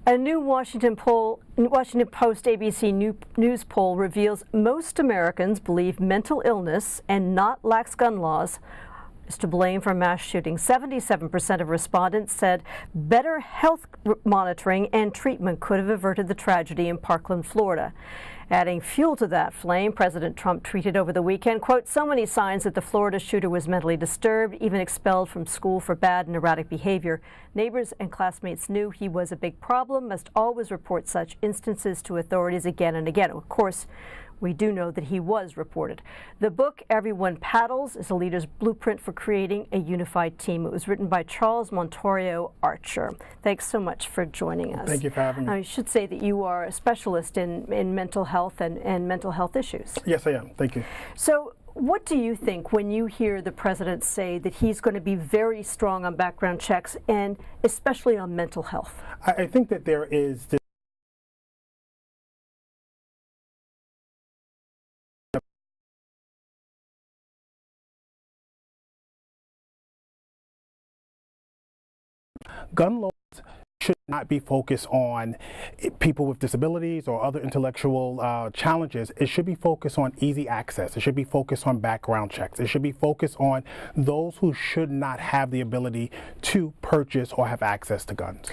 A new Washington Post ABC News poll reveals most Americans believe mental illness and not lax gun laws is to blame for mass shootings. 77% of respondents said better health monitoring and treatment could have averted the tragedy in Parkland, Florida. Adding fuel to that flame, President Trump tweeted over the weekend, quote, "So many signs that the Florida shooter was mentally disturbed, even expelled from school for bad and erratic behavior. Neighbors and classmates knew he was a big problem, must always report such instances to authorities again and again." Of course, we do know that he was reported. The book, Everyone Paddles, is a leader's blueprint for creating a unified team. It was written by Charles Montorio Archer. Thanks so much for joining us. Thank you for having me. I should say that you are a specialist in mental health and mental health issues. Yes, I am. Thank you. So what do you think when you hear the president say that he's going to be very strong on background checks and especially on mental health? I think that there is this gun laws should not be focused on people with disabilities or other intellectual challenges. It should be focused on easy access. It should be focused on background checks. It should be focused on those who should not have the ability to purchase or have access to guns.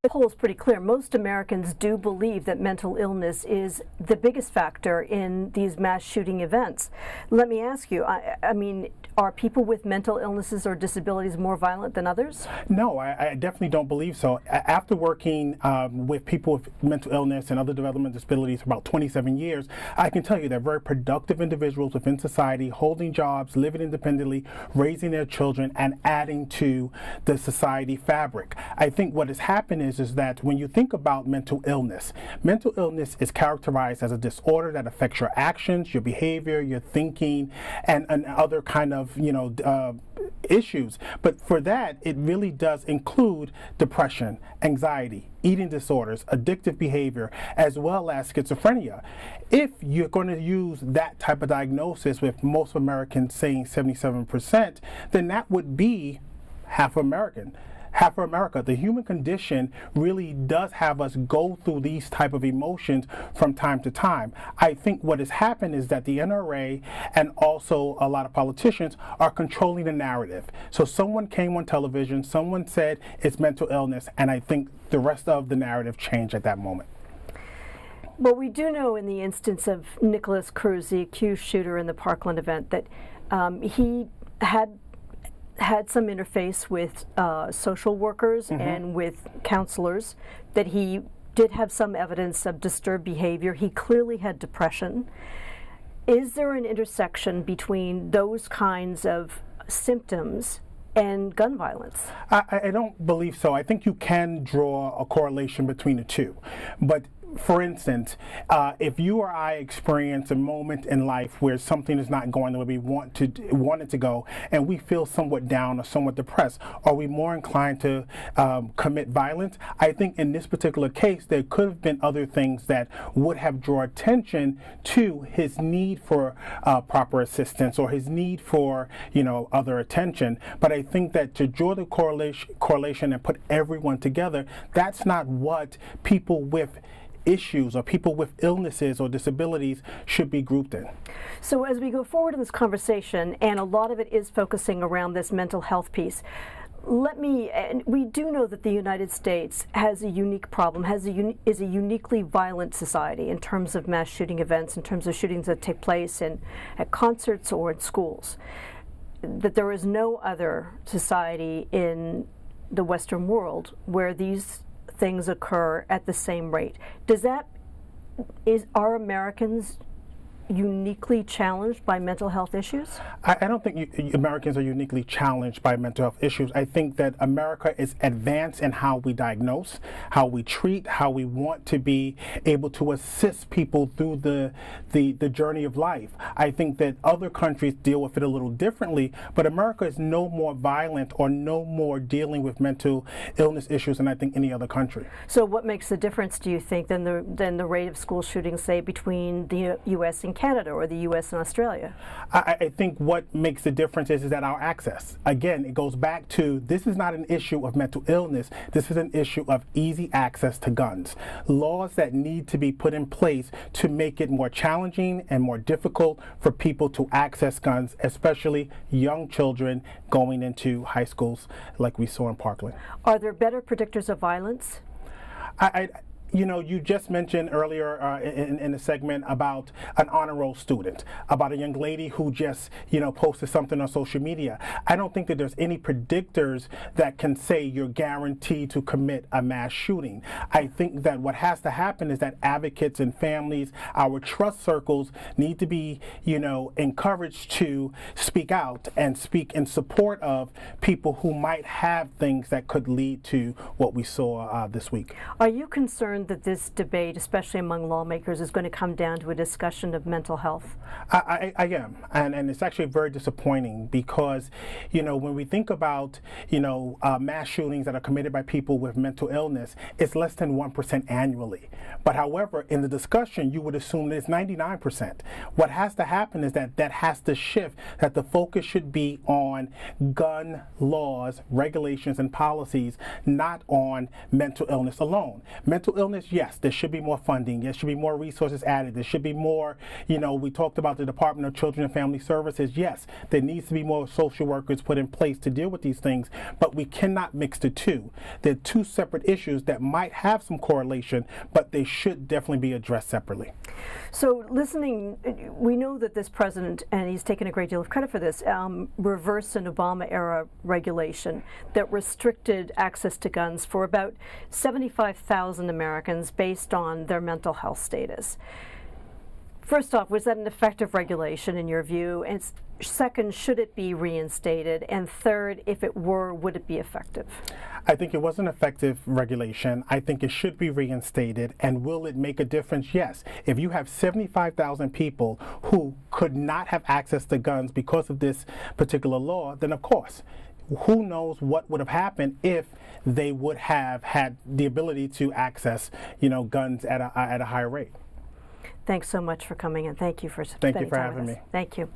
The poll is pretty clear. Most Americans do believe that mental illness is the biggest factor in these mass shooting events. Let me ask you, I mean, are people with mental illnesses or disabilities more violent than others? No, I definitely don't believe so. After working with people with mental illness and other developmental disabilities for about 27 years, I can tell you they're very productive individuals within society, holding jobs, living independently, raising their children, and adding to the society fabric. I think what has happened is that when you think about mental illness is characterized as a disorder that affects your actions, your behavior, your thinking, and other kind of issues. But for that, it really does include depression, anxiety, eating disorders, addictive behavior, as well as schizophrenia. If you're going to use that type of diagnosis, with most Americans saying 77%, then that would be half America. The human condition really does have us go through these type of emotions from time to time. I think what has happened is that the NRA and also a lot of politicians are controlling the narrative. So someone came on television, someone said it's mental illness, and I think the rest of the narrative changed at that moment. Well, we do know in the instance of Nicholas Cruz, the accused shooter in the Parkland event, that he had some interface with social workers and with counselors, that he did have some evidence of disturbed behavior. He clearly had depression. Is there an intersection between those kinds of symptoms and gun violence? I don't believe so. I think you can draw a correlation between the two. But for instance, if you or I experience a moment in life where something is not going the way we want it to go, and we feel somewhat down or somewhat depressed, are we more inclined to commit violence? I think in this particular case, there could have been other things that would have drawn attention to his need for proper assistance or his need for other attention. But I think that to draw the correlation and put everyone together, that's not what people with issues or people with illnesses or disabilities should be grouped in. So as we go forward in this conversation, and a lot of it is focusing around this mental health piece, we do know that the United States has a unique problem, is a uniquely violent society in terms of mass shooting events, in terms of shootings that take place at concerts or in schools. That there is no other society in the Western world where these things occur at the same rate. Are Americans uniquely challenged by mental health issues? I don't think Americans are uniquely challenged by mental health issues. I think that America is advanced in how we diagnose, how we treat, how we want to be able to assist people through the journey of life. I think that other countries deal with it a little differently, but America is no more violent or no more dealing with mental illness issues than I think any other country. So what makes the difference, do you think, than the rate of school shootings, say, between the U.S. and in Canada or the US and Australia? I think what makes the difference is that our access. Again, it goes back to, this is not an issue of mental illness. This is an issue of easy access to guns. Laws that need to be put in place to make it more challenging and more difficult for people to access guns, especially young children going into high schools like we saw in Parkland. Are there better predictors of violence? You know, you just mentioned earlier in the segment about an honor roll student, about a young lady who just, you know, posted something on social media. I don't think that there's any predictors that can say you're guaranteed to commit a mass shooting. I think that what has to happen is that advocates and families, our trust circles, need to be, you know, encouraged to speak out and speak in support of people who might have things that could lead to what we saw this week. Are you concerned that this debate, especially among lawmakers, is going to come down to a discussion of mental health? I am, and it's actually very disappointing because, you know, when we think about, you know, mass shootings that are committed by people with mental illness, it's less than 1% annually. But however, in the discussion, you would assume that it's 99%. What has to happen is that has to shift, that the focus should be on gun laws, regulations, and policies, not on mental illness alone. Mental illness, yes, there should be more funding. There should be more resources added. There should be more, you know, we talked about the Department of Children and Family Services. Yes, there needs to be more social workers put in place to deal with these things, but we cannot mix the two. They're two separate issues that might have some correlation, but they should definitely be addressed separately. So listening, we know that this president, and he's taken a great deal of credit for this, reversed an Obama-era regulation that restricted access to guns for about 75,000 Americans based on their mental health status. First off, was that an effective regulation in your view? And second, should it be reinstated? And third, if it were, would it be effective? I think it was an effective regulation. I think it should be reinstated. And will it make a difference? Yes. If you have 75,000 people who could not have access to guns because of this particular law, then of course, who knows what would have happened if they would have had the ability to access, you know, guns at a higher rate. Thanks so much for coming in. Thank you for Thank you for having me. Thank you.